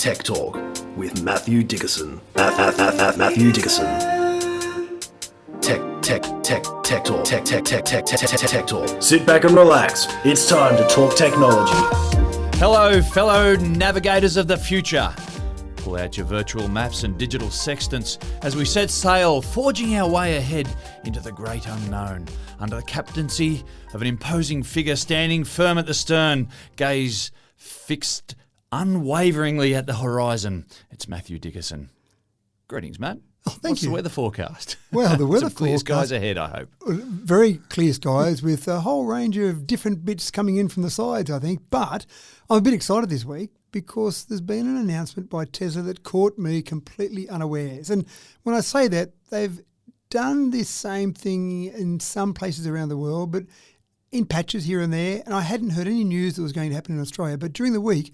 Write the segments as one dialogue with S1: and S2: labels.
S1: Tech Talk with Matthew Dickerson. Matthew Dickerson. Tech Talk. Sit back and relax. It's time to talk technology.
S2: Hello, fellow navigators of the future. Pull out your virtual maps and digital sextants as we set sail, forging our way ahead into the great unknown. Under the captaincy of an imposing figure standing firm at the stern, gaze fixed unwaveringly at the horizon. It's Matthew Dickerson. Greetings, Matt.
S3: Oh, thank
S2: What's
S3: you.
S2: the weather forecast?
S3: Well, the weather
S2: Some clear
S3: forecast,
S2: skies ahead, I hope.
S3: very clear skies with a whole range of different bits coming in from the sides, I think. But I'm a bit excited this week because there's been an announcement by Tesla that caught me completely unawares. And when I say that, they've done this same thing in some places around the world, but in patches here and there. And I hadn't heard any news that was going to happen in Australia. But during the week,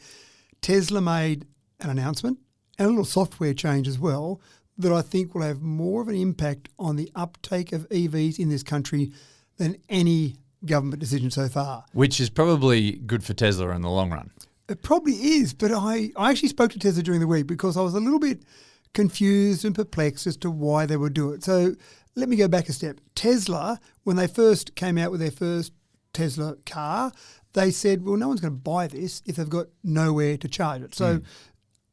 S3: Tesla made an announcement and a little software change as well that I think will have more of an impact on the uptake of EVs in this country than any government decision so far.
S2: Which is probably good for Tesla in the long run.
S3: It probably is, but I actually spoke to Tesla during the week because I was a little bit confused and perplexed as to why they would do it. So let me go back a step. Tesla, when they first came out with their first Tesla car, they said, well, no one's going to buy this if they've got nowhere to charge it. So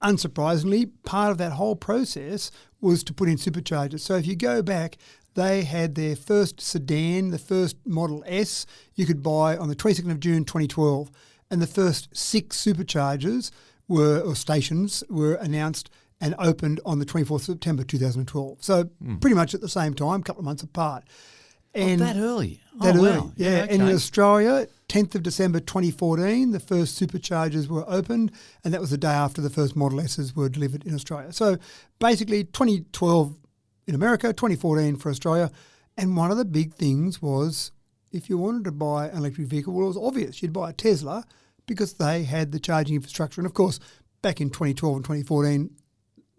S3: unsurprisingly, part of that whole process was to put in superchargers. So if you go back, they had their first sedan, the first Model S, you could buy on the 22nd of June 2012. And the first 6 superchargers stations were announced and opened on the 24th of September 2012. So pretty much at the same time, a couple of months apart. And
S2: that early?
S3: That early,
S2: wow.
S3: yeah.
S2: Okay.
S3: And in Australia, 10th of December 2014, the first superchargers were opened, and that was the day after the first Model S's were delivered in Australia. So basically 2012 in America, 2014 for Australia. And one of the big things was if you wanted to buy an electric vehicle, well, it was obvious. You'd buy a Tesla because they had the charging infrastructure. And, of course, back in 2012 and 2014,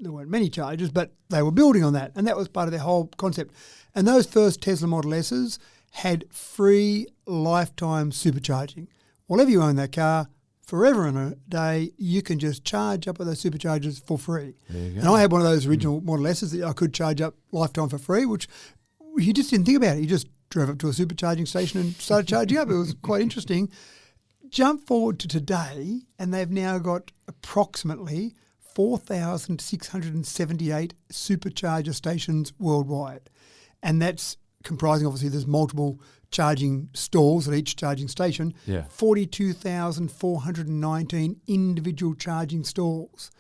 S3: there weren't many chargers, but they were building on that. And that was part of their whole concept. And those first Tesla Model S's had free lifetime supercharging. Whenever you own that car, forever and a day, you can just charge up at those superchargers for free.
S2: There you go.
S3: And I had one of those original Model S's that I could charge up lifetime for free, which you just didn't think about it. You just drove up to a supercharging station and started charging up. It was quite interesting. Jump forward to today, and they've now got approximately 4,678 supercharger stations worldwide. And that's comprising, obviously, there's multiple charging stalls at each charging station.
S2: Yeah.
S3: 42,419 individual charging stalls.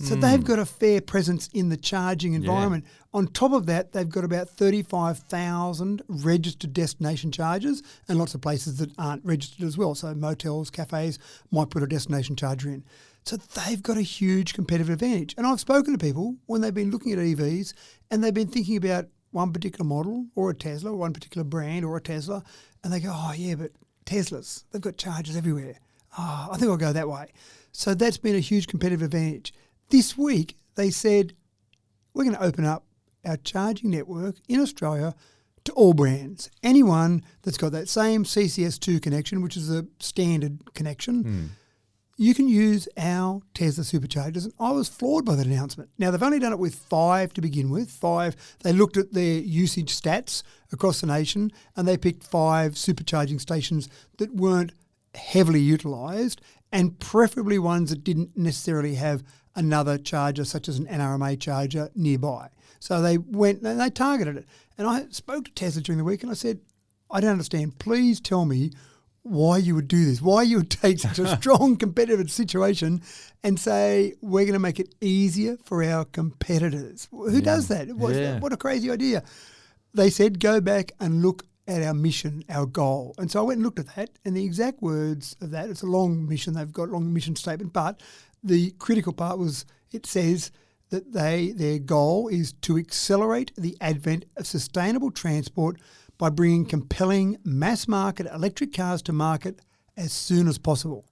S3: So they've got a fair presence in the charging environment. Yeah. On top of that, they've got about 35,000 registered destination chargers and lots of places that aren't registered as well. So motels, cafes might put a destination charger in. So they've got a huge competitive advantage. And I've spoken to people when they've been looking at EVs and they've been thinking about one particular model or a Tesla, one particular brand or a Tesla, and they go, oh, yeah, but Teslas, they've got chargers everywhere. Oh, I think I'll go that way. So that's been a huge competitive advantage. This week, they said, we're going to open up our charging network in Australia to all brands. Anyone that's got that same CCS2 connection, which is a standard connection, you can use our Tesla superchargers. And I was floored by that announcement. Now, they've only done it with 5 to begin with. 5. They looked at their usage stats across the nation and they picked 5 supercharging stations that weren't heavily utilised and preferably ones that didn't necessarily have another charger such as an NRMA charger nearby. So they went and they targeted it. And I spoke to Tesla during the week and I said, I don't understand. Please tell me why you would do this, why you would take such a strong competitive situation and say, we're going to make it easier for our competitors. Who does that? What a crazy idea. They said, go back and look at our mission, our goal. And so I went and looked at that, and the exact words of that, it's a long mission, they've got a long mission statement, but the critical part was it says that their goal is to accelerate the advent of sustainable transport by bringing compelling mass-market electric cars to market as soon as possible.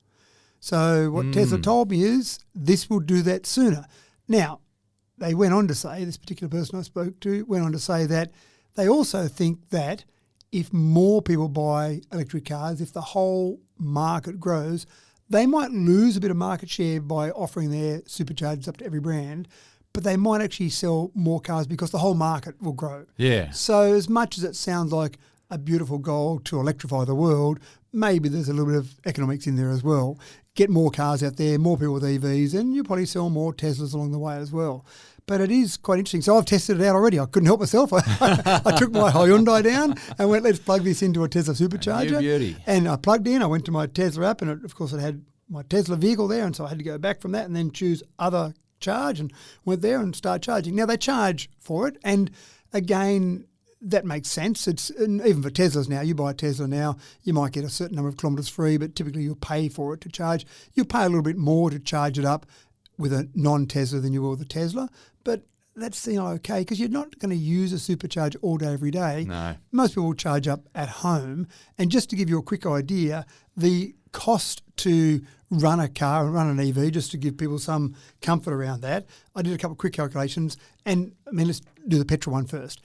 S3: So what Tesla told me is this will do that sooner. Now, they went on to say, this particular person I spoke to went on to say that they also think that if more people buy electric cars, if the whole market grows, They might lose a bit of market share by offering their superchargers up to every brand, but they might actually sell more cars because the whole market will grow.
S2: Yeah.
S3: So as much as it sounds like a beautiful goal to electrify the world, maybe there's a little bit of economics in there as well. Get more cars out there, more people with EVs, and you'll probably sell more Teslas along the way as well. But it is quite interesting. So I've tested it out already. I couldn't help myself. I took my Hyundai down and went, let's plug this into a Tesla supercharger.
S2: You beauty.
S3: And I plugged in. I went to my Tesla app, and of course it had my Tesla vehicle there, and so I had to go back from that and then choose other charge, and went there and start charging. Now they charge for it, and again, that makes sense. It's even for Teslas now. You buy a Tesla now, you might get a certain number of kilometres free, but typically you'll pay for it to charge. You'll pay a little bit more to charge it up with a non-Tesla than you will with a Tesla, but that's okay because you're not going to use a supercharger all day every day.
S2: No.
S3: Most people will charge up at home, and just to give you a quick idea, the cost to run a car and run an EV, just to give people some comfort around that, I did a couple of quick calculations, and let's do the petrol one first.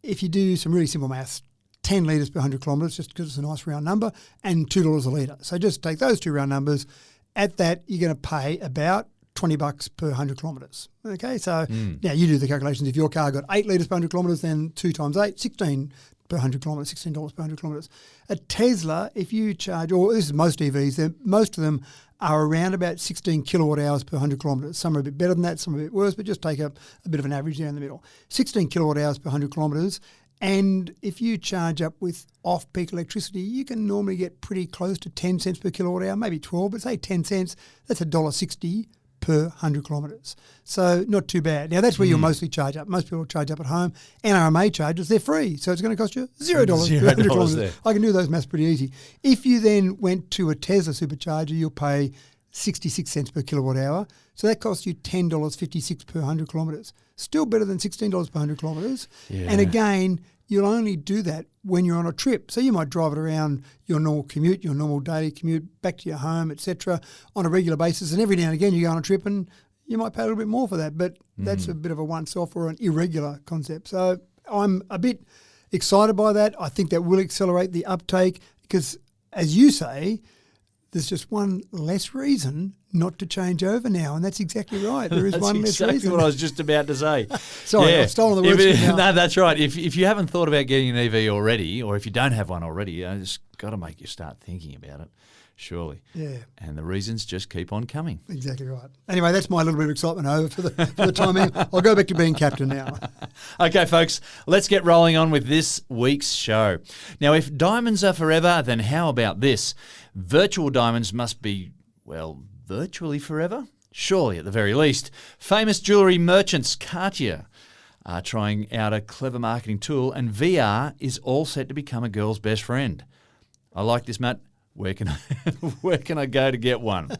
S3: If you do some really simple maths, 10 litres per 100 kilometres, just because it's a nice round number, and $2 a litre. So just take those two round numbers. At that, you're going to pay about $20 per 100 kilometres. Okay, so now you do the calculations. If your car got 8 litres per 100 kilometres, then 2 times 8, 16 per 100 kilometres, $16 per 100 kilometres. A Tesla, if you charge, or this is most EVs, most of them are around about 16 kilowatt hours per 100 kilometres. Some are a bit better than that, some are a bit worse, but just take a bit of an average there in the middle. 16 kilowatt hours per 100 kilometres. And if you charge up with off-peak electricity, you can normally get pretty close to 10 cents per kilowatt hour, maybe 12, but say 10 cents, that's $1.60 per 100 kilometres. So not too bad. Now, that's where you'll mostly charge up. Most people charge up at home. NRMA charges, they're free. So it's going to cost you $0 per 100 kilometres. I can do those maths pretty easy. If you then went to a Tesla supercharger, you'll pay 66 cents per kilowatt hour. So that costs you $10.56 per 100 kilometres. Still better than $16 per 100 kilometres.
S2: Yeah.
S3: And again, you'll only do that when you're on a trip. So you might drive it around your normal commute, your normal daily commute, back to your home, etc., on a regular basis. And every now and again you go on a trip and you might pay a little bit more for that. But that's a bit of a once-off or an irregular concept. So I'm a bit excited by that. I think that will accelerate the uptake because, as you say, there's just one less reason not to change over now, and that's exactly right. There is one less reason.
S2: That's exactly what I was just about to say.
S3: Sorry, I've stolen the words from you now.
S2: No, that's right. If you haven't thought about getting an EV already, or if you don't have one already, it's got to make you start thinking about it, surely.
S3: Yeah.
S2: And the reasons just keep on coming.
S3: Exactly right. Anyway, that's my little bit of excitement over for the time being. I'll go back to being captain now.
S2: Okay, folks, let's get rolling on with this week's show. Now, if diamonds are forever, then how about this? Virtual diamonds must be, well, virtually forever? Surely, at the very least. Famous jewellery merchants Cartier are trying out a clever marketing tool, and VR is all set to become a girl's best friend. I like this, Matt. Where can I go to get one?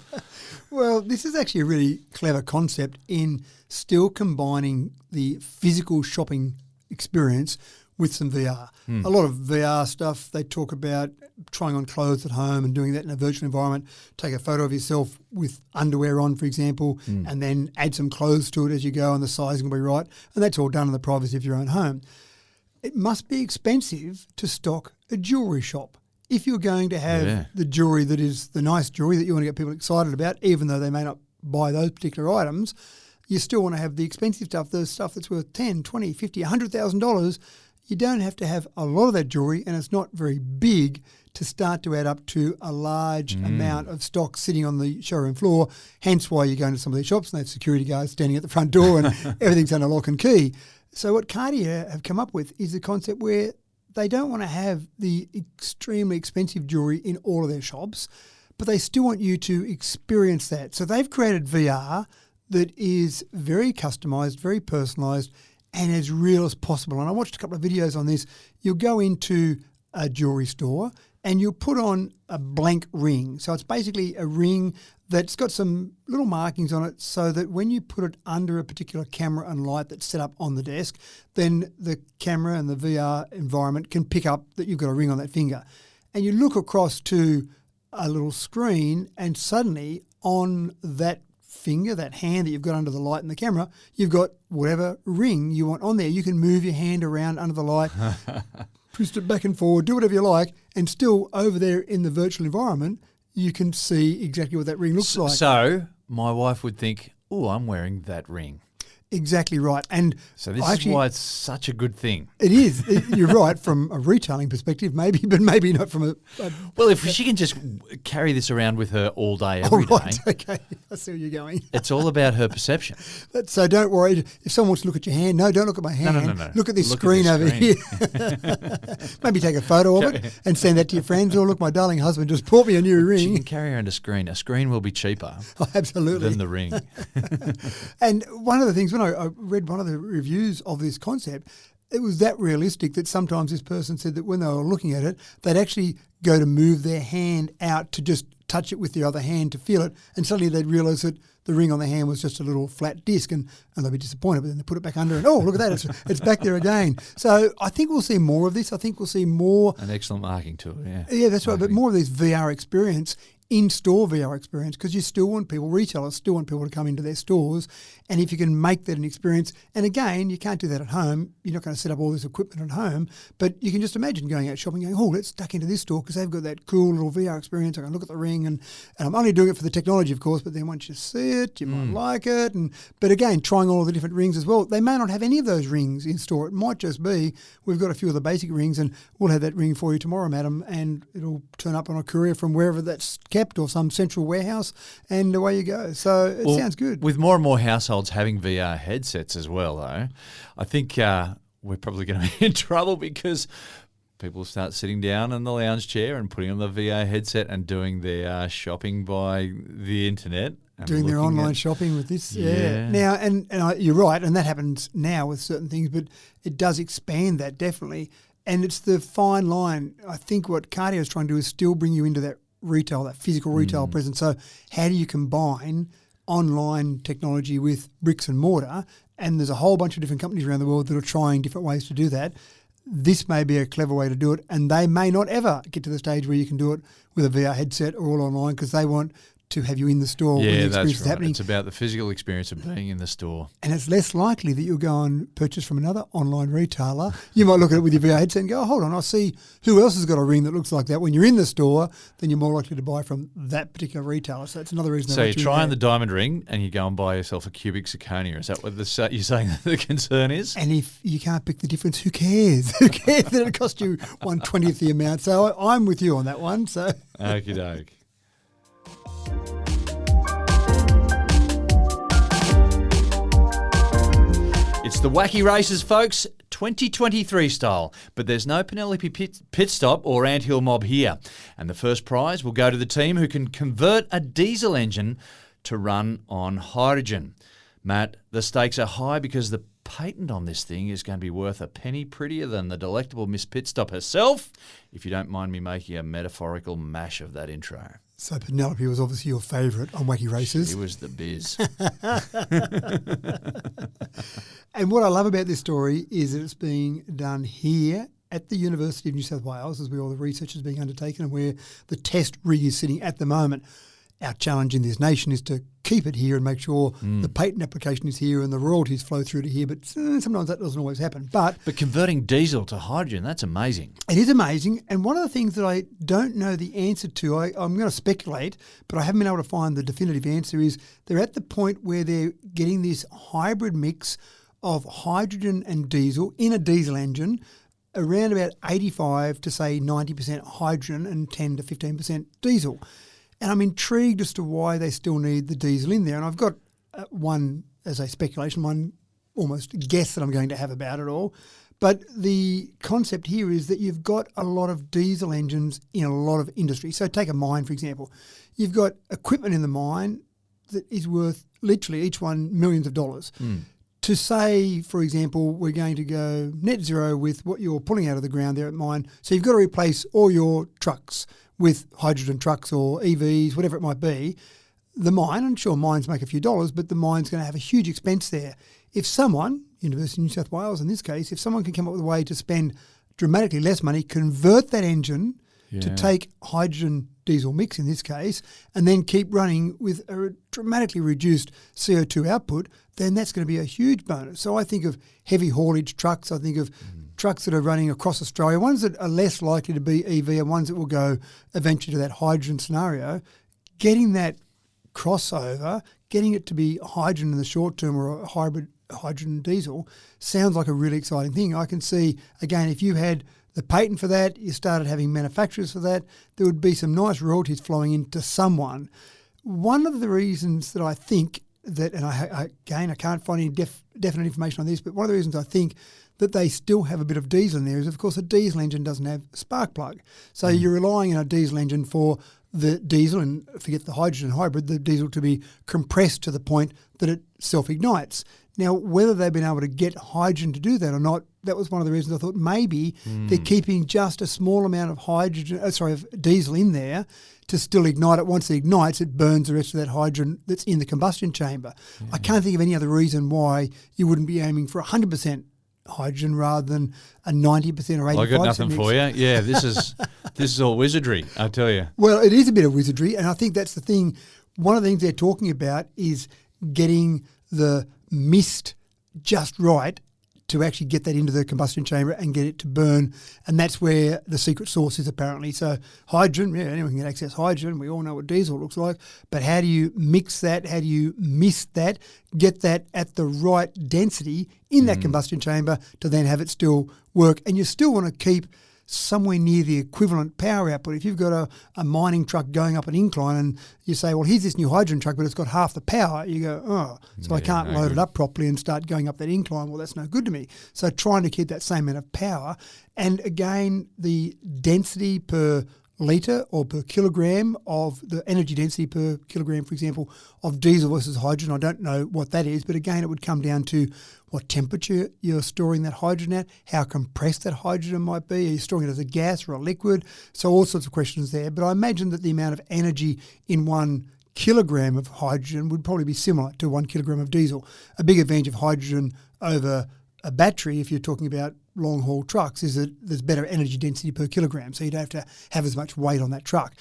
S3: Well, this is actually a really clever concept in still combining the physical shopping experience with some VR. A lot of VR stuff, they talk about trying on clothes at home and doing that in a virtual environment. Take a photo of yourself with underwear on, for example, and then add some clothes to it as you go and the sizing will be right. And that's all done in the privacy of your own home. It must be expensive to stock a jewellery shop. If you're going to have the jewellery that is the nice jewellery that you want to get people excited about, even though they may not buy those particular items, you still want to have the expensive stuff, the stuff that's worth $10,000, $20,000, $50,000, $100,000. You don't have to have a lot of that jewellery, and it's not very big to start to add up to a large amount of stock sitting on the showroom floor, hence why you go into some of these shops and they have security guards standing at the front door and everything's under lock and key. So what Cartier have come up with is a concept where they don't want to have the extremely expensive jewellery in all of their shops, but they still want you to experience that. So they've created VR that is very customised, very personalised, and as real as possible. And I watched a couple of videos on this. You'll go into a jewellery store and you'll put on a blank ring. So it's basically a ring that's got some little markings on it so that when you put it under a particular camera and light that's set up on the desk, then the camera and the VR environment can pick up that you've got a ring on that finger. And you look across to a little screen and suddenly on that finger, that hand that you've got under the light in the camera, you've got whatever ring you want on there. You can move your hand around under the light, twist it back and forward, do whatever you like, and still over there in the virtual environment, you can see exactly what that ring looks like.
S2: So my wife would think, oh, I'm wearing that ring.
S3: Exactly right. And
S2: So this is why it's such a good thing.
S3: it is. You're right from a retailing perspective, maybe, but maybe not from a
S2: Well, if she can just carry this around with her all day, every
S3: right,
S2: day,
S3: okay. I see where you're going.
S2: it's all about her perception.
S3: So don't worry. If someone wants to look at your hand, no, don't look at my hand.
S2: No.
S3: Look at this
S2: Look at
S3: screen
S2: this
S3: over here. Maybe take a photo of it and send that to your friends. Or look, my darling husband just bought me a new
S2: She
S3: ring.
S2: can carry around a screen. A screen will be cheaper
S3: Oh, absolutely.
S2: than the ring.
S3: And one of the things, when I read one of the reviews of this concept, it was that realistic that sometimes this person said that when they were looking at it, they'd actually go to move their hand out to just touch it with the other hand to feel it, and suddenly they'd realise that the ring on the hand was just a little flat disc, and they'd be disappointed, but then they put it back under and, oh, look at that, it's back there again. So I think we'll see more of this. I think we'll see more.
S2: An excellent marketing tool, yeah.
S3: Yeah, that's right, but more of this VR experience, in-store VR experience, because you still want people, retailers still want people to come into their stores, and if you can make that an experience, and again, you can't do that at home, you're not going to set up all this equipment at home, but you can just imagine going out shopping going, oh, let's duck into this store because they've got that cool little VR experience, I can look at the ring, and I'm only doing it for the technology, of course, but then once you see it, you might like it, but again, trying all of the different rings as well. They may not have any of those rings in store, it might just be, we've got a few of the basic rings, and we'll have that ring for you tomorrow, madam, and it'll turn up on a courier from wherever that's kept or some central warehouse, and away you go. So it sounds good.
S2: With more and more households having VR headsets as well, though, I think we're probably going to be in trouble because people start sitting down in the lounge chair and putting on the VR headset and doing their shopping by the internet. And
S3: doing their online shopping with this.
S2: Yeah.
S3: Now, and you're right, and that happens now with certain things, but it does expand that definitely. And it's the fine line. I think what Cartier is trying to do is still bring you into that retail, that physical retail presence. So how do you combine online technology with bricks and mortar? And there's a whole bunch of different companies around the world that are trying different ways to do that. This may be a clever way to do it, and they may not ever get to the stage where you can do it with a VR headset or all online because they want to have you in the store when the experience is happening.
S2: It's about the physical experience of being in the store.
S3: And it's less likely that you'll go and purchase from another online retailer. You might look at it with your VR headset and go, oh, hold on, I see who else has got a ring that looks like that. When you're in the store, then you're more likely to buy from that particular retailer. So that's another reason.
S2: So you're trying the diamond ring and you go and buy yourself a cubic zirconia. Is that what you're saying the concern is?
S3: And if you can't pick the difference, who cares? Who cares that it cost you 1/20th the amount? So I'm with you on that one. So
S2: Okie doke. It's the Wacky Races, folks, 2023 style. But there's no Penelope pit stop or anthill mob here. And the first prize will go to the team who can convert a diesel engine to run on hydrogen. Matt, the stakes are high because the patent on this thing is going to be worth a penny prettier than the delectable Miss Pitstop herself, if you don't mind me making a metaphorical mash of that intro.
S3: So Penelope was obviously your favourite on Wacky Races.
S2: It was the biz.
S3: And what I love about this story is that it's being done here at the University of New South Wales, as where all the research is being undertaken and where the test rig is sitting at the moment. Our challenge in this nation is to keep it here and make sure the patent application is here and the royalties flow through to here. But sometimes that doesn't always happen. But
S2: converting diesel to hydrogen, that's amazing.
S3: It is amazing. And one of the things that I don't know the answer to, I'm going to speculate, but I haven't been able to find the definitive answer, is they're at the point where they're getting this hybrid mix of hydrogen and diesel in a diesel engine, around about 85 to say 90% hydrogen and 10 to 15% diesel. And I'm intrigued as to why they still need the diesel in there. And I've got one, as a speculation, one almost guess that I'm going to have about it all. But the concept here is that you've got a lot of diesel engines in a lot of industry. So take a mine, for example. You've got equipment in the mine that is worth literally each one millions of dollars. To say, for example, we're going to go net zero with what you're pulling out of the ground there at mine. So you've got to replace all your trucks with hydrogen trucks or EVs, whatever it might be. The mine, and sure, mines make a few dollars, but the mine's going to have a huge expense there. If someone, University of New South Wales in this case, if someone can come up with a way to spend dramatically less money, convert that engine to take hydrogen diesel mix in this case, and then keep running with a dramatically reduced CO2 output, then that's going to be a huge bonus. So I think of heavy haulage trucks, I think of trucks that are running across Australia, ones that are less likely to be EV and ones that will go eventually to that hydrogen scenario, getting that crossover, getting it to be hydrogen in the short term or a hybrid hydrogen diesel sounds like a really exciting thing. I can see, again, if you had the patent for that, you started having manufacturers for that, there would be some nice royalties flowing into someone. One of the reasons that I think that, and I can't find any definite information on this, but one of the reasons I think that they still have a bit of diesel in there is, of course, a diesel engine doesn't have a spark plug. So you're relying on a diesel engine for the diesel, and forget the hydrogen hybrid, the diesel to be compressed to the point that it self-ignites. Now, whether they've been able to get hydrogen to do that or not, that was one of the reasons I thought maybe they're keeping just a small amount of of diesel in there to still ignite it. Once it ignites, it burns the rest of that hydrogen that's in the combustion chamber. I can't think of any other reason why you wouldn't be aiming for 100% hydrogen rather than a 90% or 85%.
S2: I got nothing for you. Yeah, this is all wizardry, I tell you.
S3: Well, it is a bit of wizardry, and I think that's the thing. One of the things they're talking about is getting the mist just right to actually get that into the combustion chamber and get it to burn, and that's where the secret sauce is apparently. So hydrogen, anyone can access hydrogen. We all know what diesel looks like, but how do you mix that? How do you mist that? Get that at the right density in that combustion chamber to then have it still work, and you still want to keep somewhere near the equivalent power output. If you've got a mining truck going up an incline and you say, well, here's this new hydrogen truck, but it's got half the power, you go, I can't load it up properly and start going up that incline. Well, that's no good to me. So trying to keep that same amount of power. And again, the density per litre or per kilogram of the energy density per kilogram, for example, of diesel versus hydrogen. I don't know what that is, but again, it would come down to what temperature you're storing that hydrogen at, how compressed that hydrogen might be. Are you storing it as a gas or a liquid? So all sorts of questions there. But I imagine that the amount of energy in 1 kilogram of hydrogen would probably be similar to 1 kilogram of diesel. A big advantage of hydrogen over a battery, if you're talking about long-haul trucks, is that there's better energy density per kilogram, so you don't have to have as much weight on that truck.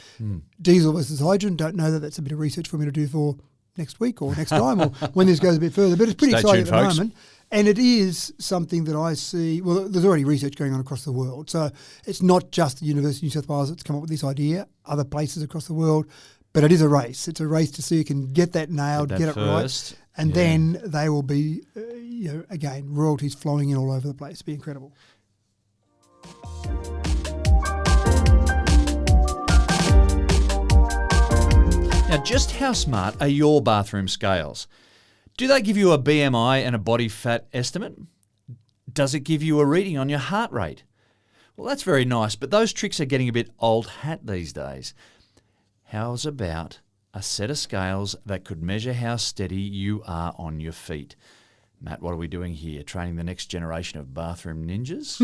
S3: Diesel versus hydrogen, don't know that. That's a bit of research for me to do for next week or next time or when this goes a bit further. But it's pretty exciting at the moment. And it is something that I see, well, there's already research going on across the world. So it's not just the University of New South Wales that's come up with this idea, other places across the world. But it is a race. It's a race to see who can get that nailed, get it
S2: first.
S3: Right. And then they will be, again, royalties flowing in all over the place. It'll be incredible.
S2: Now, just how smart are your bathroom scales? Do they give you a BMI and a body fat estimate? Does it give you a reading on your heart rate? Well, that's very nice, but those tricks are getting a bit old hat these days. How's about a set of scales that could measure how steady you are on your feet? Matt, what are we doing here? Training the next generation of bathroom ninjas?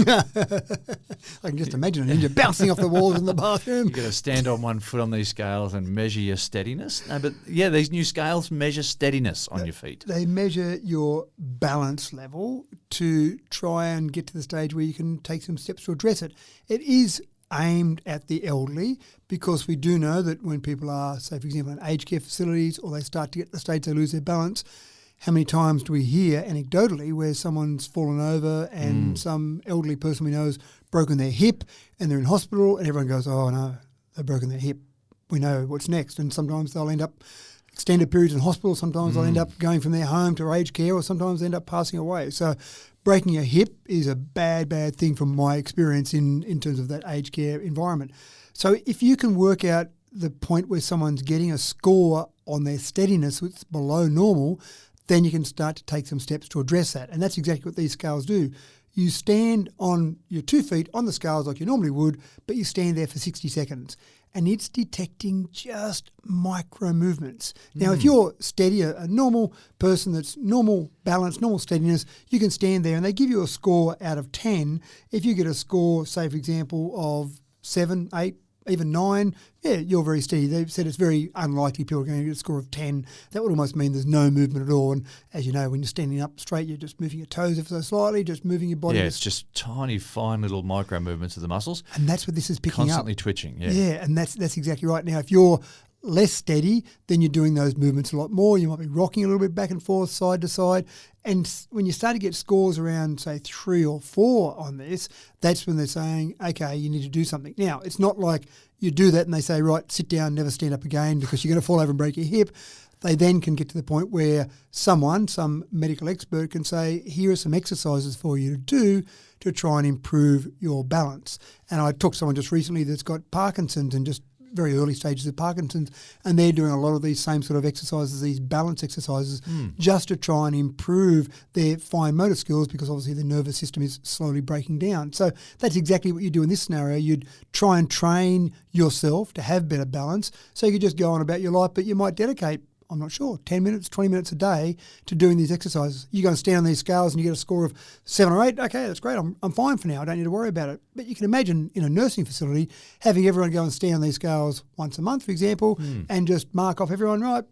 S3: I can just imagine a ninja bouncing off the walls in the bathroom.
S2: You've got to stand on one foot on these scales and measure your steadiness. No, but yeah, these new scales measure steadiness on your feet.
S3: They measure your balance level to try and get to the stage where you can take some steps to address it. It is aimed at the elderly because we do know that when people are, say, for example, in aged care facilities or they start to get to the stage they lose their balance, how many times do we hear anecdotally where someone's fallen over and some elderly person we know has broken their hip and they're in hospital and everyone goes, oh no, they've broken their hip. We know what's next. And sometimes they'll end up extended periods in hospital. Sometimes they'll end up going from their home to aged care or sometimes they end up passing away. So breaking a hip is a bad thing from my experience in terms of that aged care environment. So if you can work out the point where someone's getting a score on their steadiness which is below normal, then you can start to take some steps to address that. And that's exactly what these scales do. You stand on your 2 feet on the scales like you normally would, but you stand there for 60 seconds. And it's detecting just micro movements. Now, if you're steady, a normal person that's normal balance, normal steadiness, you can stand there and they give you a score out of 10. If you get a score, say, for example, of 7, 8, even 9, you're very steady. They've said it's very unlikely people are going to get a score of 10. That would almost mean there's no movement at all. And as you know, when you're standing up straight, you're just moving your toes ever so slightly, just moving your body.
S2: Yeah, it's just tiny, fine little micro movements of the muscles.
S3: And that's what this is picking
S2: Constantly
S3: up.
S2: twitching,
S3: Yeah, and that's exactly right. Now, if you're less steady, then you're doing those movements a lot more. You might be rocking a little bit back and forth, side to side. And when you start to get scores around, say, 3 or 4 on this, that's when they're saying, okay, you need to do something. Now, it's not like you do that and they say, right, sit down, never stand up again because you're going to fall over and break your hip. They then can get to the point where some medical expert can say, here are some exercises for you to do to try and improve your balance. And I talked to someone just recently that's got Parkinson's and just very early stages of Parkinson's, and they're doing a lot of these same sort of exercises, these balance exercises, just to try and improve their fine motor skills because obviously the nervous system is slowly breaking down. So that's exactly what you do in this scenario. You'd try and train yourself to have better balance so you could just go on about your life, but you might dedicate, I'm not sure, 10 minutes, 20 minutes a day to doing these exercises. You go and stand on these scales and you get a score of 7 or 8. Okay, that's great. I'm fine for now. I don't need to worry about it. But you can imagine in a nursing facility having everyone go and stand on these scales once a month, for example, and just mark off everyone, right,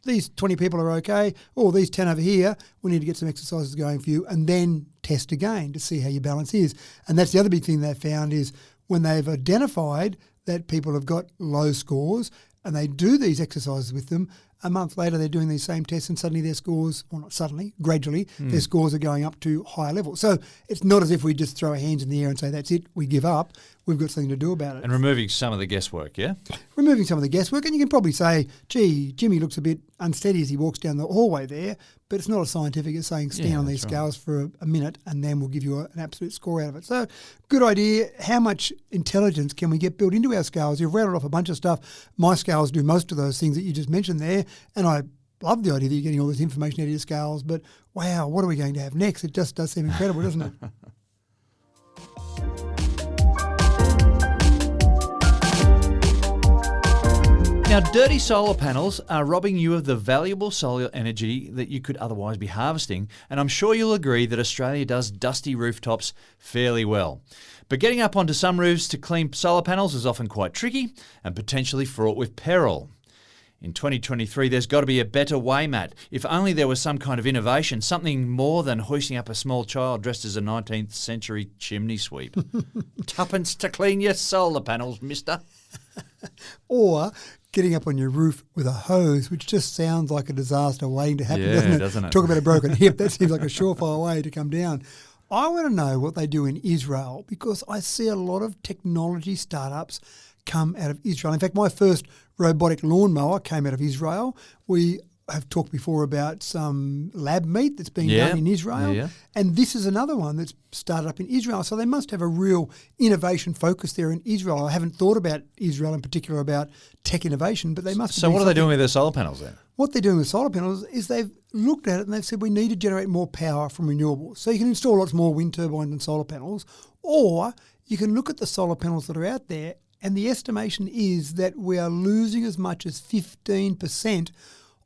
S3: these 20 people are okay, or these 10 over here, we need to get some exercises going for you, and then test again to see how your balance is. And that's the other big thing they found is when they've identified that people have got low scores and they do these exercises with them, a month later, they're doing these same tests and suddenly their scores, well, not suddenly, gradually, their scores are going up to higher levels. So it's not as if we just throw our hands in the air and say, that's it, we give up. We've got something to do about it.
S2: And removing some of the guesswork, yeah?
S3: Removing some of the guesswork. And you can probably say, gee, Jimmy looks a bit unsteady as he walks down the hallway there, but it's not as scientific as saying stand on these scales for a minute and then we'll give you an absolute score out of it. So good idea. How much intelligence can we get built into our scales? You've rattled off a bunch of stuff. My scales do most of those things that you just mentioned there, and I love the idea that you're getting all this information out of your scales, but wow, what are we going to have next? It just does seem incredible, doesn't it?
S2: Now, dirty solar panels are robbing you of the valuable solar energy that you could otherwise be harvesting, and I'm sure you'll agree that Australia does dusty rooftops fairly well. But getting up onto some roofs to clean solar panels is often quite tricky and potentially fraught with peril. In 2023, there's got to be a better way, Matt. If only there was some kind of innovation, something more than hoisting up a small child dressed as a 19th century chimney sweep. Tuppence to clean your solar panels, mister.
S3: Or getting up on your roof with a hose, which just sounds like a disaster waiting to happen, doesn't it? Talk about a broken hip. That seems like a surefire way to come down. I want to know what they do in Israel because I see a lot of technology startups come out of Israel. In fact, my first robotic lawnmower came out of Israel. We have talked before about some lab meat that's being done in Israel. And this is another one that's started up in Israel. So they must have a real innovation focus there in Israel. I haven't thought about Israel in particular about tech innovation, but they must be.
S2: So what are they doing with their solar panels then?
S3: What they're doing with solar panels is they've looked at it and they've said we need to generate more power from renewables. So you can install lots more wind turbines and solar panels, or you can look at the solar panels that are out there, and the estimation is that we are losing as much as 15%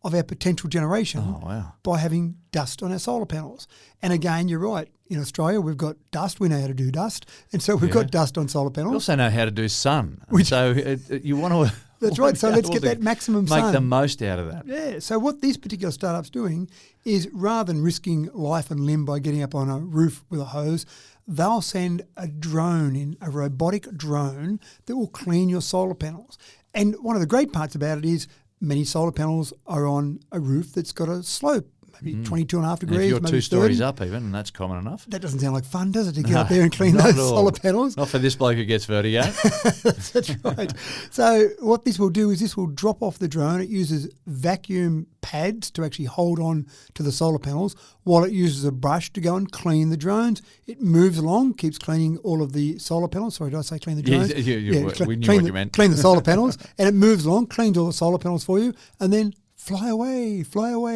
S3: of our potential generation by having dust on our solar panels. And again, you're right. In Australia, we've got dust. We know how to do dust. And so we've got dust on solar panels.
S2: We also know how to do sun. So you want to...
S3: That's right. So let's get that maximum sun.
S2: Make the most out of that.
S3: Yeah. So what this particular startup's doing is rather than risking life and limb by getting up on a roof with a hose, they'll send a drone in, a robotic drone that will clean your solar panels. And one of the great parts about it is many solar panels are on a roof that's got a slope, maybe 22.5 degrees,
S2: if you're
S3: maybe
S2: 2 stories
S3: 30.
S2: up even, and that's common enough.
S3: That doesn't sound like fun, does it, to get up there and clean those solar panels?
S2: Not for this bloke who gets vertigo.
S3: That's right. So what this will do is this will drop off the drone. It uses vacuum pads to actually hold on to the solar panels while it uses a brush to go and clean the drones. It moves along, keeps cleaning all of the solar panels. Sorry, did I say clean the drones?
S2: We knew what you meant.
S3: Clean the solar panels, and it moves along, cleans all the solar panels for you, and then fly away,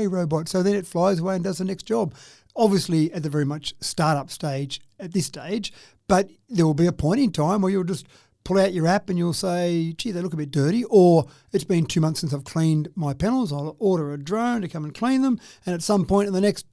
S3: robot. So then it flies away and does the next job. Obviously at the very much startup stage at this stage, but there will be a point in time where you'll just pull out your app and you'll say, gee, they look a bit dirty, or it's been 2 months since I've cleaned my panels. I'll order a drone to come and clean them, and at some point in the next,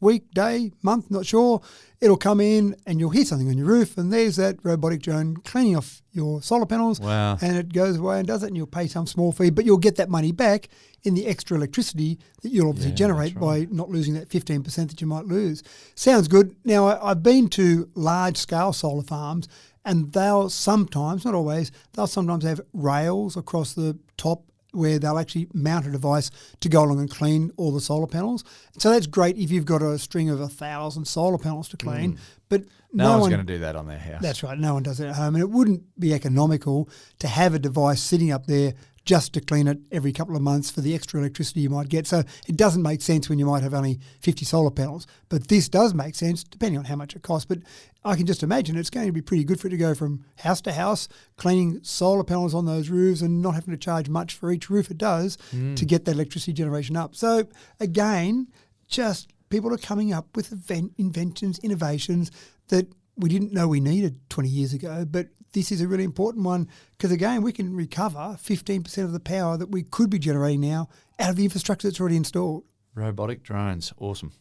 S3: week, day, month, not sure, it'll come in and you'll hear something on your roof, and there's that robotic drone cleaning off your solar panels.
S2: Wow.
S3: And it goes away and does it, and you'll pay some small fee, but you'll get that money back in the extra electricity that you'll obviously generate by not losing that 15% that you might lose. Sounds good. Now, I've been to large-scale solar farms, and they'll sometimes, not always, they'll sometimes have rails across the top where they'll actually mount a device to go along and clean all the solar panels. So that's great if you've got a string of 1,000 solar panels to clean. But
S2: No one's going to do that on their house.
S3: That's right. No one does it at home. And it wouldn't be economical to have a device sitting up there just to clean it every couple of months for the extra electricity you might get. So it doesn't make sense when you might have only 50 solar panels. But this does make sense depending on how much it costs. But I can just imagine it's going to be pretty good for it to go from house to house, cleaning solar panels on those roofs and not having to charge much for each roof it does to get that electricity generation up. So again, just people are coming up with inventions, innovations that we didn't know we needed 20 years ago, but this is a really important one because, again, we can recover 15% of the power that we could be generating now out of the infrastructure that's already installed.
S2: Robotic drones. Awesome.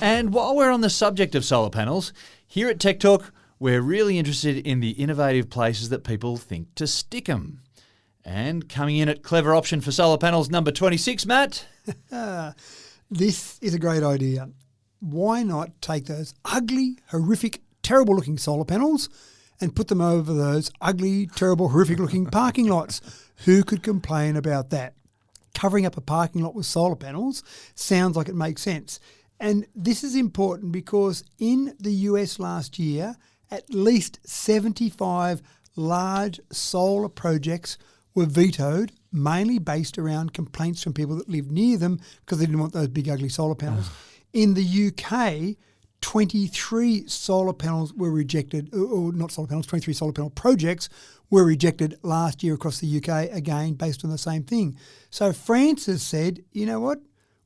S2: And while we're on the subject of solar panels, here at Tech Talk, we're really interested in the innovative places that people think to stick them. And coming in at clever option for solar panels number 26, Matt.
S3: This is a great idea. Why not take those ugly, horrific, terrible-looking solar panels and put them over those ugly, terrible, horrific-looking parking lots? Who could complain about that? Covering up a parking lot with solar panels sounds like it makes sense. And this is important because in the US last year, at least 75 large solar projects were vetoed, mainly based around complaints from people that lived near them because they didn't want those big ugly solar panels. In the UK, 23 solar panels were rejected, or not solar panels, 23 solar panel projects were rejected last year across the UK, again, based on the same thing. So France has said, you know what,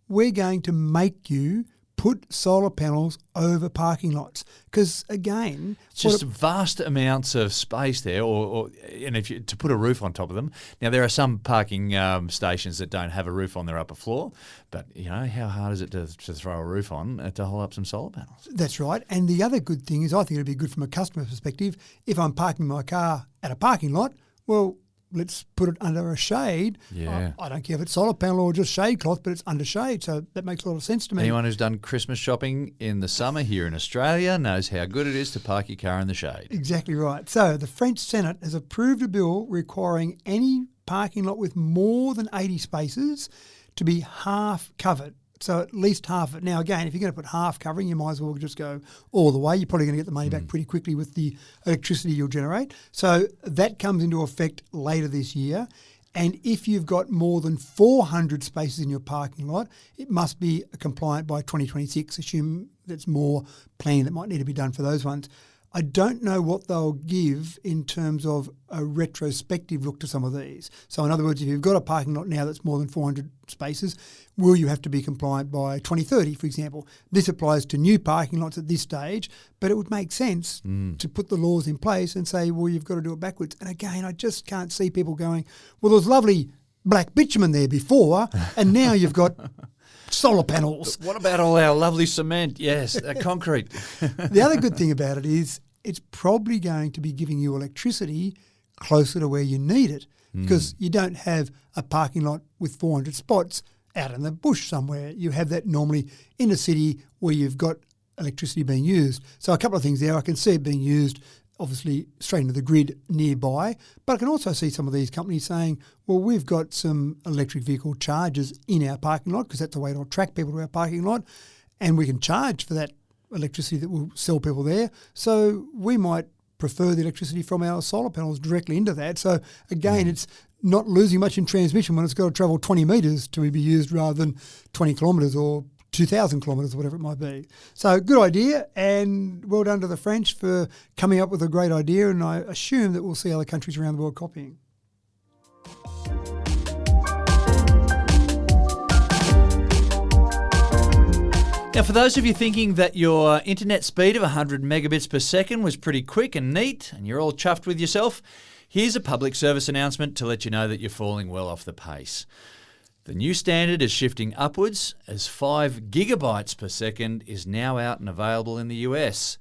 S3: we're going to make you put solar panels over parking lots because, again,
S2: just vast amounts of space there, and if you, to put a roof on top of them. Now there are some parking stations that don't have a roof on their upper floor, but you know how hard is it to throw a roof on to hold up some solar panels? That's right.
S3: And the other good thing is, I think it'd be good from a customer perspective. If I'm parking my car at a parking lot, well, let's put it under a shade.
S2: Yeah.
S3: I don't care if it's solar panel or just shade cloth, but it's under shade, so that makes a lot of sense to me.
S2: Anyone who's done Christmas shopping in the summer here in Australia knows how good it is to park your car in the shade.
S3: Exactly right. So the French Senate has approved a bill requiring any parking lot with more than 80 spaces to be half covered. So at least half of it. Now, again, if you're going to put half covering, you might as well just go all the way. You're probably going to get the money back pretty quickly with the electricity you'll generate. So that comes into effect later this year. And if you've got more than 400 spaces in your parking lot, it must be compliant by 2026. Assume there's more planning that might need to be done for those ones. I don't know what they'll give in terms of a retrospective look to some of these. So in other words, if you've got a parking lot now that's more than 400 spaces, will you have to be compliant by 2030, for example? This applies to new parking lots at this stage, but it would make sense to put the laws in place and say, well, you've got to do it backwards. And again, I just can't see people going, well, there was lovely black bitumen there before, and now you've got solar panels.
S2: What about all our lovely cement? Yes, concrete.
S3: The other good thing about it is it's probably going to be giving you electricity closer to where you need it because you don't have a parking lot with 400 spots out in the bush somewhere. You have that normally in a city where you've got electricity being used. So a couple of things there. I can see it being used obviously straight into the grid nearby, but I can also see some of these companies saying, well, we've got some electric vehicle chargers in our parking lot because that's the way to attract people to our parking lot, and we can charge for that electricity that will sell people there. So we might prefer the electricity from our solar panels directly into that. So again, it's not losing much in transmission when it's got to travel 20 metres to be used rather than 20 kilometres or 2,000 kilometres or whatever it might be. So good idea, and well done to the French for coming up with a great idea, and I assume that we'll see other countries around the world copying.
S2: Now, for those of you thinking that your internet speed of 100 megabits per second was pretty quick and neat, and you're all chuffed with yourself, here's a public service announcement to let you know that you're falling well off the pace. The new standard is shifting upwards as 5 gigabytes per second is now out and available in the US.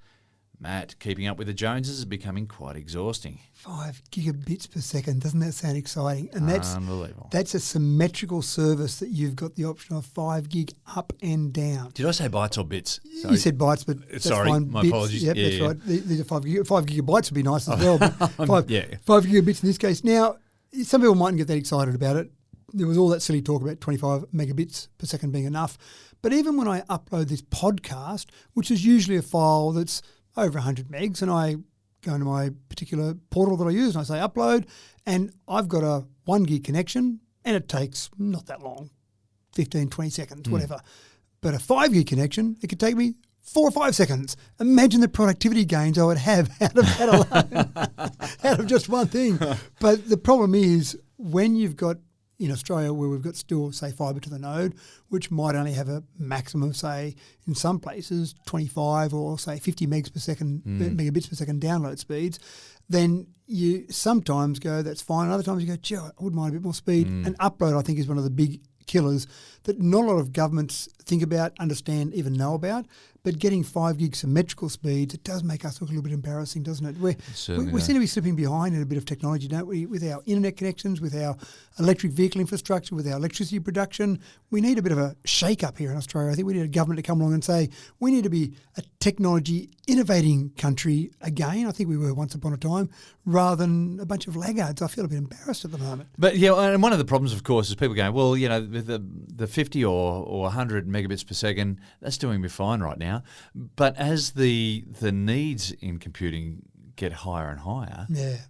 S2: Matt, keeping up with the Joneses is becoming quite exhausting.
S3: 5 gigabits per second. Doesn't that sound exciting? And
S2: Unbelievable.
S3: that's a symmetrical service that you've got the option of 5 gig up and down.
S2: Did I say bytes or bits?
S3: You said bytes, but that's
S2: Sorry,
S3: fine.
S2: my
S3: Bits.
S2: apologies.
S3: Yep,
S2: Yeah,
S3: that's
S2: yeah.
S3: right. These are 5 gigabytes would be nice as well. But 5 gigabits in this case. Now, some people mightn't get that excited about it. There was all that silly talk about 25 megabits per second being enough. But even when I upload this podcast, which is usually a file that's over 100 megs, and I go into my particular portal that I use and I say upload, and I've got a 1 gig connection, and it takes not that long, 15, 20 seconds, whatever. But a 5 gig connection, it could take me 4 or 5 seconds. Imagine the productivity gains I would have out of that alone, out of just one thing. But the problem is when you've got, in Australia where we've got still, say, fibre to the node, which might only have a maximum of, say, in some places, 25 or, say, 50 megabits per second download speeds, then you sometimes go, that's fine. Other times you go, gee, I wouldn't mind a bit more speed. And upload, I think, is one of the big killers that not a lot of governments think about, understand, even know about. But getting 5 gig symmetrical speeds, it does make us look a little bit embarrassing, doesn't it? We seem to be slipping behind in a bit of technology, don't we? With our internet connections, with our electric vehicle infrastructure, with our electricity production. We need a bit of a shake-up here in Australia. I think we need a government to come along and say, we need to be a technology innovating country again. I think we were once upon a time, rather than a bunch of laggards. I feel a bit embarrassed at the moment.
S2: But yeah, and one of the problems, of course, is people going, well, you know, the 50 or 100 megabits per second, that's doing me fine right now. But as the needs in computing get higher and higher,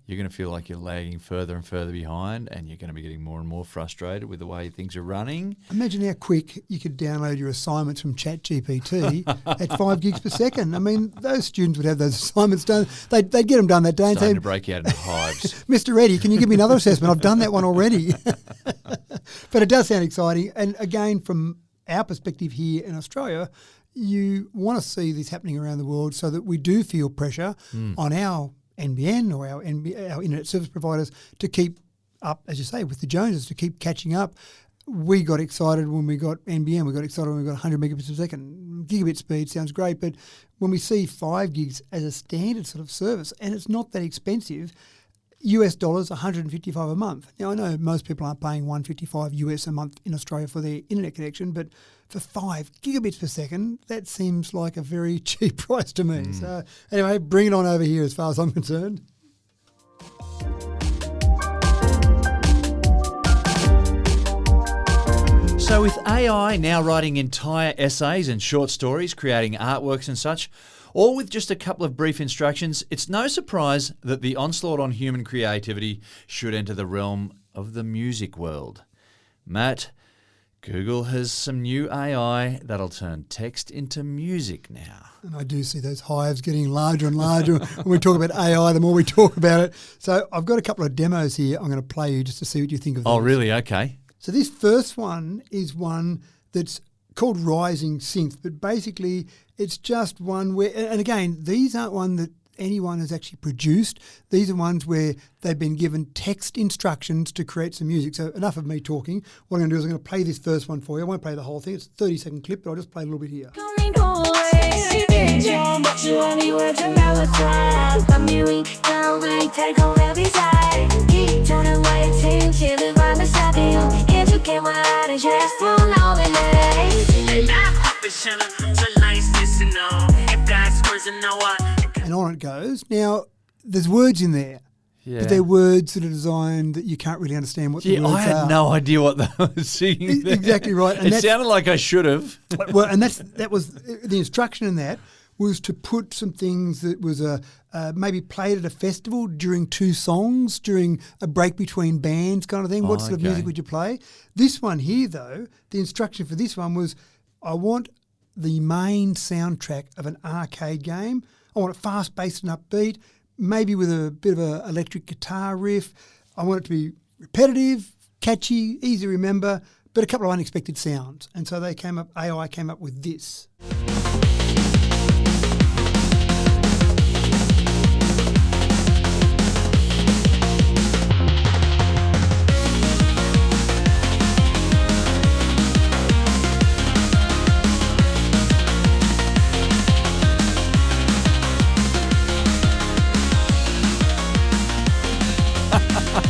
S2: you're going to feel like you're lagging further and further behind, and you're going to be getting more and more frustrated with the way things are running.
S3: Imagine how quick you could download your assignments from ChatGPT at 5 gigs per second. I mean, those students would have those assignments done. They'd get them done that day and say,
S2: to break out into hives.
S3: Mr. Reddy, can you give me another assessment? I've done that one already. But it does sound exciting. And again, from our perspective here in Australia, you want to see this happening around the world so that we do feel pressure on our NBN or our internet service providers to keep up, as you say, with the Joneses, to keep catching up. We got excited when we got NBN. We got excited when we got 100 megabits per second. Gigabit speed sounds great, but when we see 5 gigs as a standard sort of service, and it's not that expensive, US dollars, $155 a month. Now, I know most people aren't paying $155 US a month in Australia for their internet connection, but for 5 gigabits per second, that seems like a very cheap price to me. So anyway, bring it on over here as far as I'm concerned.
S2: So with AI now writing entire essays and short stories, creating artworks and such, all with just a couple of brief instructions, it's no surprise that the onslaught on human creativity should enter the realm of the music world. Matt, Google has some new AI that'll turn text into music now.
S3: And I do see those hives getting larger and larger. When we talk about AI, the more we talk about it. So I've got a couple of demos here I'm going to play you just to see what you think of those.
S2: Oh, really? Okay.
S3: So this first one is one that's called Rising Synth, but basically it's just one where, and again, these aren't one that anyone has actually produced. These are ones where they've been given text instructions to create some music. So enough of me talking. What I'm going to do is I'm going to play this first one for you. I won't play the whole thing. It's a 30-second clip, but I'll just play a little bit here. And on it goes. Now, there's words in there.
S2: Yeah.
S3: But they're words that are designed that you can't really understand what the words are.
S2: I had no idea what they were singing there.
S3: Exactly right. And
S2: it sounded like I should have.
S3: Well, and that was the instruction in that was to put some things that was maybe played at a festival during two songs, during a break between bands kind of thing. What sort of music would you play? This one here, though, the instruction for this one was, I want the main soundtrack of an arcade game. I want it fast-paced and upbeat, maybe with a bit of an electric guitar riff. I want it to be repetitive, catchy, easy to remember, but a couple of unexpected sounds. And so AI came up with this.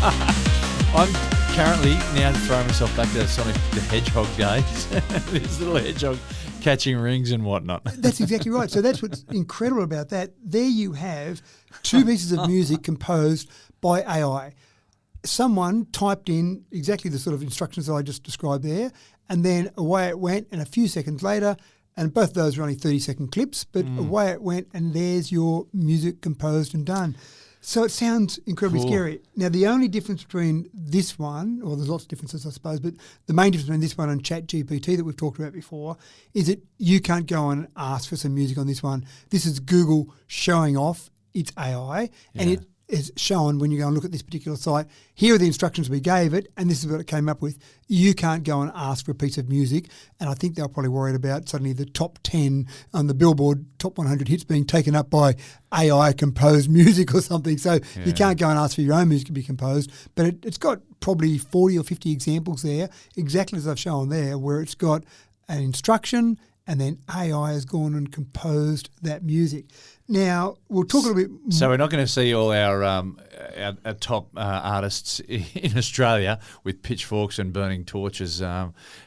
S2: I'm currently now throwing myself back to Sonic the Hedgehog days. This little hedgehog catching rings and whatnot.
S3: That's exactly right. So that's what's incredible about that. There you have two pieces of music composed by AI. Someone typed in exactly the sort of instructions that I just described there, and then away it went, and a few seconds later, and both of those are only 30-second clips, but away it went, and there's your music composed and done. So it sounds incredibly scary. Now, the only difference between this one, or there's lots of differences, I suppose, but the main difference between this one and ChatGPT that we've talked about before is that you can't go and ask for some music on this one. This is Google showing off its AI, and it is shown when you go and look at this particular site. Here are the instructions we gave it, and this is what it came up with. You can't go and ask for a piece of music, and I think they're probably worried about suddenly the top 10 on the Billboard top 100 hits being taken up by AI-composed music or something. So you can't go and ask for your own music to be composed, but it's got probably 40 or 50 examples there, exactly as I've shown there, where it's got an instruction and then AI has gone and composed that music. Now, we'll talk a little bit more.
S2: So we're not going to see all our top artists in Australia with pitchforks and burning torches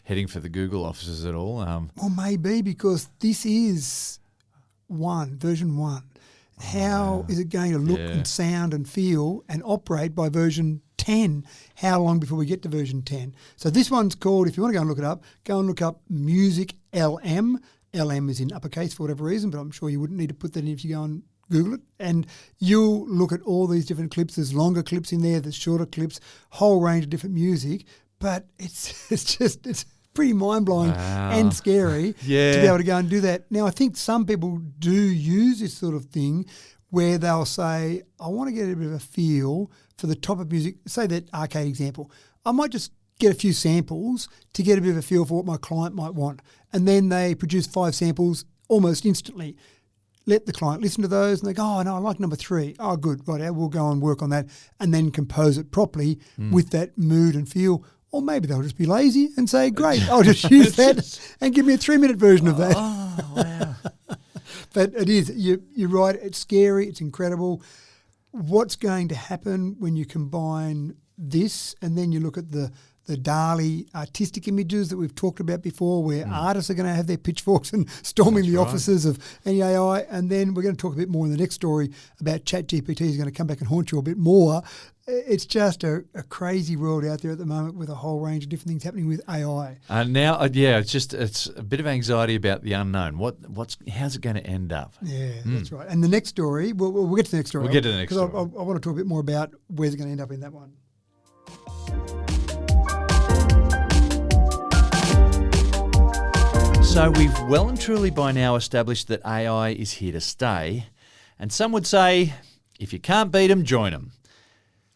S2: heading for the Google offices at all.
S3: Well, maybe, because this is version 1. How is it going to look and sound and feel and operate by version 10? How long before we get to version 10? So this one's called, if you want to go and look it up, go and look up Music LM. LM is in uppercase for whatever reason, but I'm sure you wouldn't need to put that in if you go and Google it. And you'll look at all these different clips. There's longer clips in there, there's shorter clips, whole range of different music. But it's pretty mind-blowing and scary to be able to go and do that. Now, I think some people do use this sort of thing where they'll say, I want to get a bit of a feel for the type of music. Say that arcade example. I might just get a few samples to get a bit of a feel for what my client might want. And then they produce 5 samples almost instantly. Let the client listen to those and they go, oh, no, I like number 3. Oh, good, right, we'll go and work on that and then compose it properly with that mood and feel. Or maybe they'll just be lazy and say, great, I'll just use that and give me a 3-minute version of that.
S2: Oh, wow.
S3: But it is, you're right, it's scary, it's incredible. What's going to happen when you combine this and then you look at the Dali artistic images that we've talked about before, where artists are going to have their pitchforks and storming the offices of any AI. And then we're going to talk a bit more in the next story about ChatGPT is going to come back and haunt you a bit more. It's just a crazy world out there at the moment with a whole range of different things happening with AI.
S2: Now, it's a bit of anxiety about the unknown. How's it going to end up?
S3: Yeah, that's right. And the next story, we'll get to the next story.
S2: We'll get to the next story.
S3: Because I want to talk a bit more about where's it going to end up in that one.
S2: So we've well and truly by now established that AI is here to stay. And some would say, if you can't beat them, join them.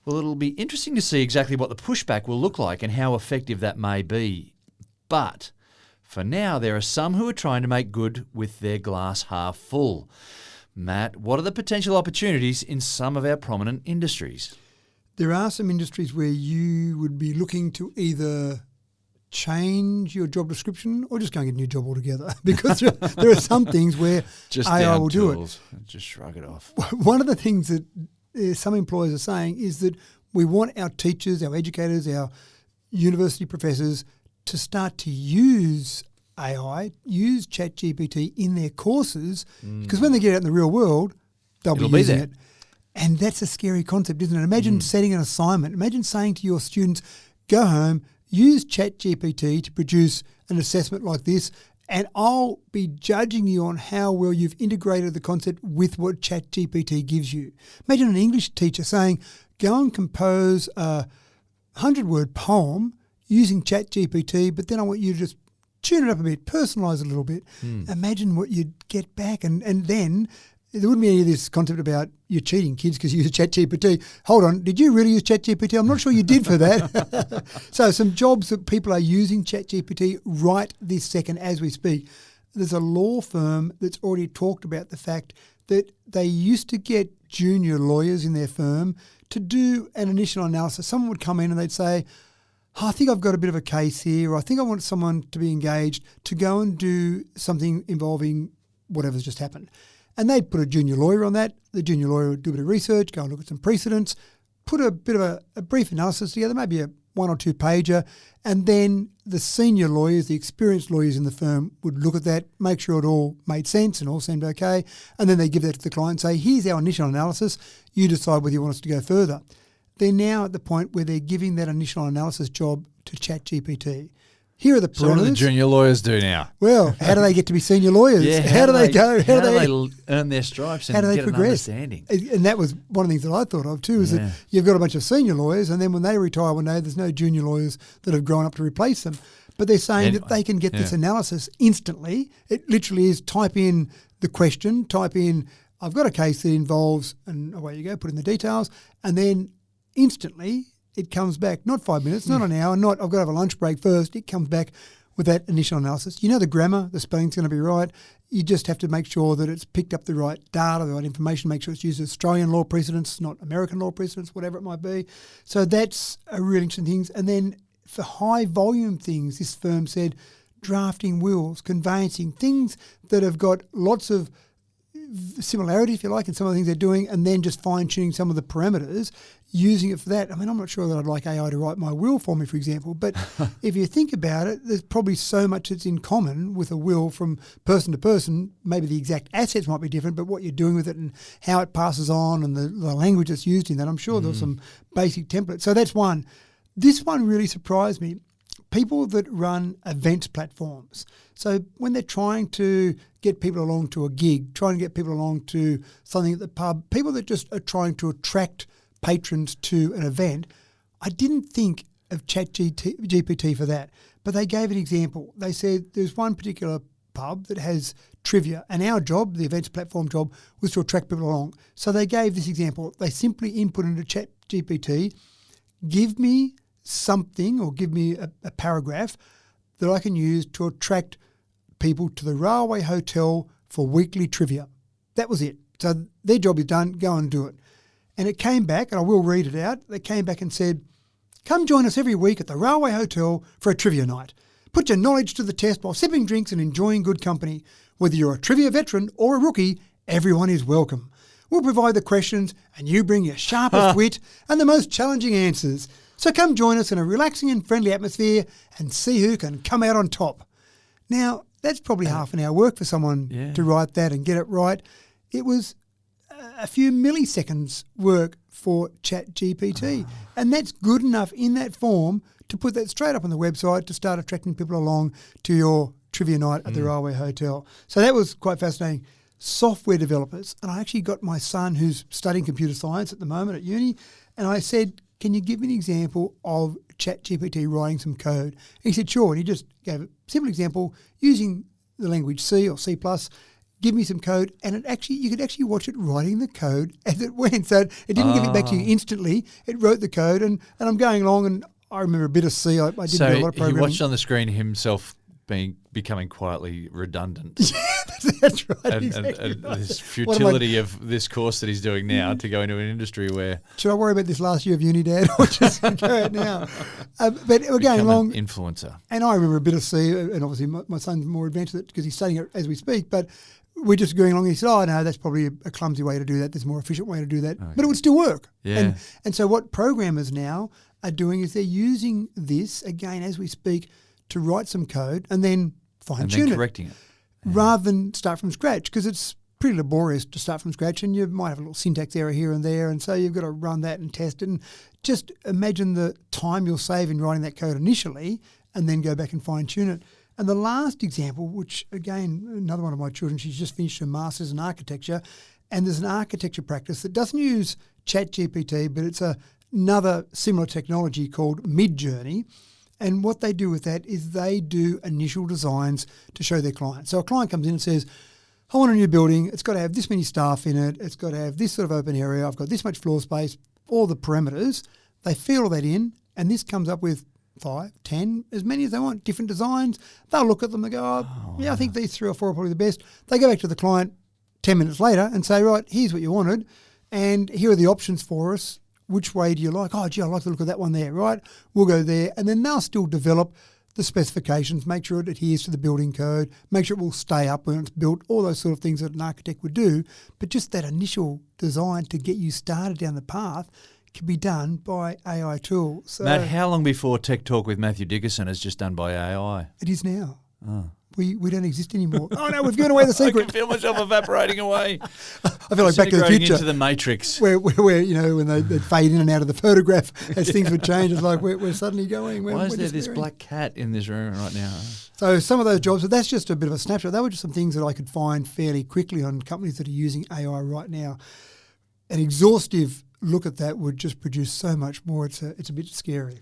S2: Well, it'll be interesting to see exactly what the pushback will look like and how effective that may be. But for now, there are some who are trying to make good with their glass half full. Matt, what are the potential opportunities in some of our prominent industries?
S3: There are some industries where you would be looking to either change your job description or just go and get a new job altogether, because there are some things where
S2: just
S3: AI will do it.
S2: Just shrug it off.
S3: One of the things that some employers are saying is that we want our teachers, our educators, our university professors to start to use AI, use ChatGPT in their courses, because when they get out in the real world, they'll be using it. And that's a scary concept, isn't it? Imagine setting an assignment. Imagine saying to your students, go home, use ChatGPT to produce an assessment like this, and I'll be judging you on how well you've integrated the concept with what ChatGPT gives you. Imagine an English teacher saying, go and compose a 100-word poem using ChatGPT, but then I want you to just tune it up a bit, personalise it a little bit. Imagine what you'd get back. And then there wouldn't be any of this concept about you're cheating kids because you use ChatGPT. Hold on, did you really use ChatGPT? I'm not sure you did for that. So some jobs that people are using ChatGPT right this second as we speak. There's a law firm that's already talked about the fact that they used to get junior lawyers in their firm to do an initial analysis. Someone would come in and they'd say, I think I've got a bit of a case here, or I think I want someone to be engaged to go and do something involving whatever's just happened. And they'd put a junior lawyer on that. The junior lawyer would do a bit of research, go and look at some precedents, put a bit of a brief analysis together, maybe a 1 or 2 pager, and then the senior lawyers, the experienced lawyers in the firm would look at that, make sure it all made sense and all seemed okay, and then they give that to the client and say, here's our initial analysis, you decide whether you want us to go further. They're now at the point where they're giving that initial analysis job to ChatGPT. Here are the parameters.
S2: So what do the junior lawyers do now?
S3: Well, how do they get to be senior lawyers?
S2: Yeah,
S3: how do they go?
S2: How do they earn their stripes and
S3: how do they
S2: get
S3: progress?
S2: an understanding?
S3: And that was one of the things that I thought of too, is that you've got a bunch of senior lawyers, and then when they retire one day, there's no junior lawyers that have grown up to replace them. But they're saying that they can get this analysis instantly. It literally is type in the question, type in, I've got a case that involves, and away you go, put in the details, and then instantly it comes back, not 5 minutes, not an hour, not I've got to have a lunch break first. It comes back with that initial analysis. You know the grammar, the spelling's going to be right. You just have to make sure that it's picked up the right data, the right information, make sure it's used Australian law precedents, not American law precedents, whatever it might be. So that's a really interesting thing. And then for high volume things, this firm said drafting wills, conveyancing, things that have got lots of similarity, if you like, in some of the things they're doing, and then just fine-tuning some of the parameters, using it for that. I mean, I'm not sure that I'd like AI to write my will for me, for example, but if you think about it, there's probably so much that's in common with a will from person to person. Maybe the exact assets might be different, but what you're doing with it and how it passes on and the language that's used in that, I'm sure there's some basic templates. So that's one. This one really surprised me. People that run events platforms. So when they're trying to get people along to a gig, trying to get people along to something at the pub, people that just are trying to attract patrons to an event, I didn't think of ChatGPT for that. But they gave an example. They said there's one particular pub that has trivia, and our job, the events platform job, was to attract people along. So they gave this example. They simply input into ChatGPT, give me something or give me a paragraph that I can use to attract people to the Railway Hotel for weekly trivia. That was it. So their job is done, go and do it. And it came back, and I will read it out, they came back and said, come join us every week at the Railway Hotel for a trivia night. Put your knowledge to the test while sipping drinks and enjoying good company. Whether you're a trivia veteran or a rookie, everyone is welcome. We'll provide the questions and you bring your sharpest wit and the most challenging answers. So come join us in a relaxing and friendly atmosphere and see who can come out on top. Now, that's probably half an hour work for someone to write that and get it right. It was a few milliseconds work for ChatGPT. And that's good enough in that form to put that straight up on the website to start attracting people along to your trivia night at the Railway Hotel. So that was quite fascinating. Software developers. And I actually got my son who's studying computer science at the moment at uni, and I said, can you give me an example of ChatGPT writing some code? And he said, sure. And he just gave a simple example using the language C or C++. Give me some code, and you could actually watch it writing the code as it went. So it didn't give it back to you instantly. It wrote the code, and I'm going along, and I remember a bit of C. I didn't do a lot of programming.
S2: He watched on the screen himself becoming quietly redundant.
S3: Yeah, that's right.
S2: And this futility of this course that he's doing now to go into an industry where...
S3: Should I worry about this last year of uni, Dad, or just go out now? But we're going along.
S2: An influencer.
S3: And I remember a bit of C, and obviously my son's more advanced with it because he's studying it as we speak, but we're just going along and he said, oh, no, that's probably a clumsy way to do that. There's a more efficient way to do that. Okay. But it would still work.
S2: Yeah.
S3: And so what programmers now are doing is they're using this, again, as we speak, to write some code and then fine-tune it.
S2: And then correcting it. Yeah.
S3: Rather than start from scratch, because it's pretty laborious to start from scratch and you might have a little syntax error here and there, and so you've got to run that and test it. And just imagine the time you'll save in writing that code initially and then go back and fine-tune it. And the last example, which, again, another one of my children, she's just finished her Masters in Architecture, and there's an architecture practice that doesn't use ChatGPT, but it's another similar technology called Midjourney. And what they do with that is they do initial designs to show their client. So a client comes in and says, I want a new building. It's got to have this many staff in it. It's got to have this sort of open area. I've got this much floor space, all the parameters. They fill all that in, and this comes up with 5, 10, as many as they want, different designs. They'll look at them and go, I think these 3 or 4 are probably the best. They go back to the client 10 minutes later and say, right, here's what you wanted, and here are the options for us. Which way do you like? Oh, gee, I like the look of that one there, right? We'll go there. And then they'll still develop the specifications, make sure it adheres to the building code, make sure it will stay up when it's built, all those sort of things that an architect would do. But just that initial design to get you started down the path can be done by AI tools. So
S2: Matt, how long before Tech Talk with Matthew Dickerson is just done by AI?
S3: it is now.
S2: Oh.
S3: We don't exist anymore. Oh no, we've given away the
S2: I
S3: secret.
S2: can feel myself evaporating away.
S3: I feel like Back to the
S2: Disintegrating
S3: Future.
S2: into the Matrix.
S3: Where when they'd fade in and out of the photograph as things would change, it's like we're suddenly going.
S2: Why is there this
S3: disappearing.
S2: black cat in this room right now?
S3: So some of those jobs, but that's just a bit of a snapshot. They were just some things that I could find fairly quickly on companies that are using AI right now. An exhaustive look at that would just produce so much more. It's a bit scary.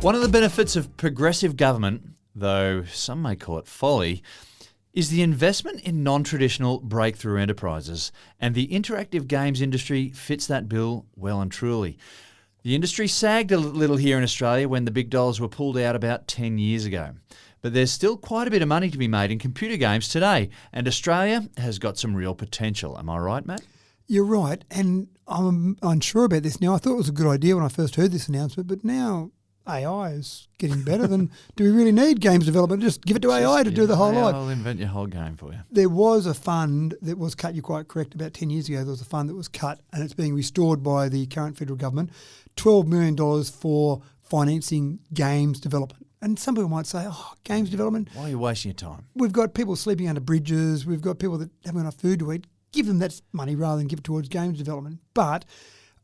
S2: One of the benefits of progressive government, though some may call it folly, is the investment in non-traditional breakthrough enterprises, and the interactive games industry fits that bill well and truly. The industry sagged a little here in Australia when the big dollars were pulled out about 10 years ago. But there's still quite a bit of money to be made in computer games today, and Australia has got some real potential. Am I right, Matt?
S3: You're right, and I'm unsure about this now. I thought it was a good idea when I first heard this announcement, but now AI is getting better. Then do we really need games development? Just give it to AI to do the whole lot.
S2: I'll invent your whole game for you.
S3: There was a fund that was cut, you're quite correct, about 10 years ago there was a fund that was cut and it's being restored by the current federal government, $12 million for financing games development. And some people might say, games development?
S2: Why are you wasting your time?
S3: We've got people sleeping under bridges, we've got people that haven't enough food to eat. Give them that money rather than give it towards games development. But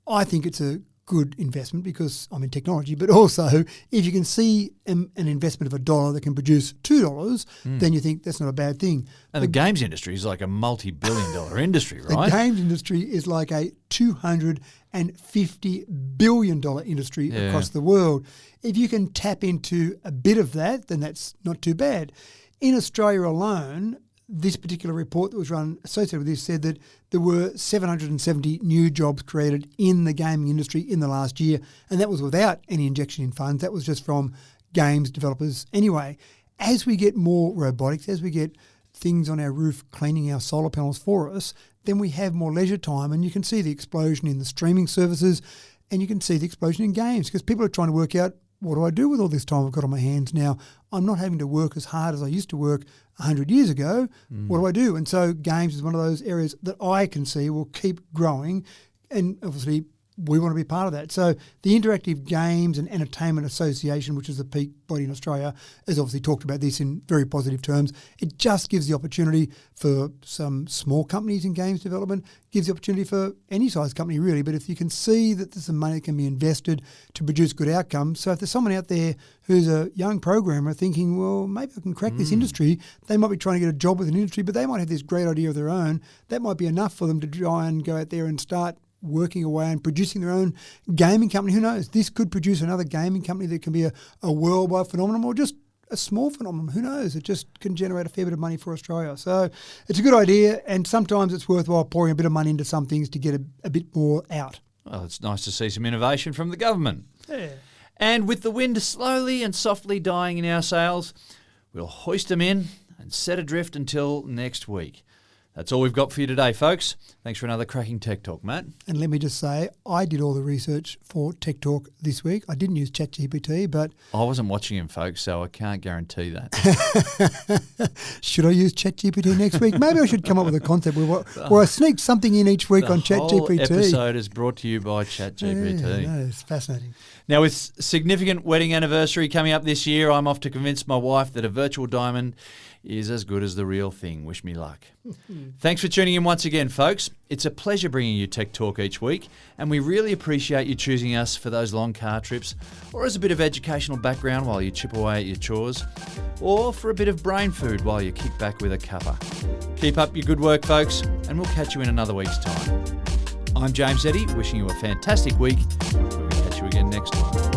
S3: I think it's a good investment because I'm in technology, but also if you can see an investment of $1 that can produce $2, then you think that's not a bad thing.
S2: And the games industry is like a multi-billion dollar industry, right?
S3: The games industry is like a $250 billion industry across the world. If you can tap into a bit of that, then that's not too bad. In Australia alone, this particular report that was run associated with this said that there were 770 new jobs created in the gaming industry in the last year, and that was without any injection in funds. That was just from games developers anyway. As we get more robotics, as we get things on our roof cleaning our solar panels for us, then we have more leisure time, and you can see the explosion in the streaming services, and you can see the explosion in games because people are trying to work out, what do I do with all this time I've got on my hands now? I'm not having to work as hard as I used to work 100 years ago. What do I do? And so games is one of those areas that I can see will keep growing, and obviously we want to be part of that. So the Interactive Games and Entertainment Association, which is the peak body in Australia, has obviously talked about this in very positive terms. It just gives the opportunity for some small companies in games development, gives the opportunity for any size company really, but if you can see that there's some money that can be invested to produce good outcomes. So if there's someone out there who's a young programmer thinking, well, maybe I can crack this industry, they might be trying to get a job with an industry, but they might have this great idea of their own. That might be enough for them to try and go out there and start working away and producing their own gaming company. Who knows? This could produce another gaming company that can be a worldwide phenomenon or just a small phenomenon. Who knows? It just can generate a fair bit of money for Australia. So it's a good idea, and sometimes it's worthwhile pouring a bit of money into some things to get a bit more out.
S2: Well, it's nice to see some innovation from the government.
S3: Yeah.
S2: And with the wind slowly and softly dying in our sails, we'll hoist them in and set adrift until next week. That's all we've got for you today, folks. Thanks for another cracking Tech Talk, Matt.
S3: And let me just say, I did all the research for Tech Talk this week. I didn't use ChatGPT, but
S2: I wasn't watching him, folks, so I can't guarantee that.
S3: should I use ChatGPT next week? Maybe I should come up with a concept where I sneak something in each week on ChatGPT.
S2: The whole episode is brought to you by ChatGPT.
S3: Yeah, no, it's fascinating.
S2: Now, with significant wedding anniversary coming up this year, I'm off to convince my wife that a virtual diamond is as good as the real thing. Wish me luck. Thanks for tuning in once again, folks. It's a pleasure bringing you Tech Talk each week, and we really appreciate you choosing us for those long car trips, or as a bit of educational background while you chip away at your chores, or for a bit of brain food while you kick back with a cuppa. Keep up your good work, folks, and we'll catch you in another week's time. I'm James Eddy, wishing you a fantastic week. We'll catch you again next time.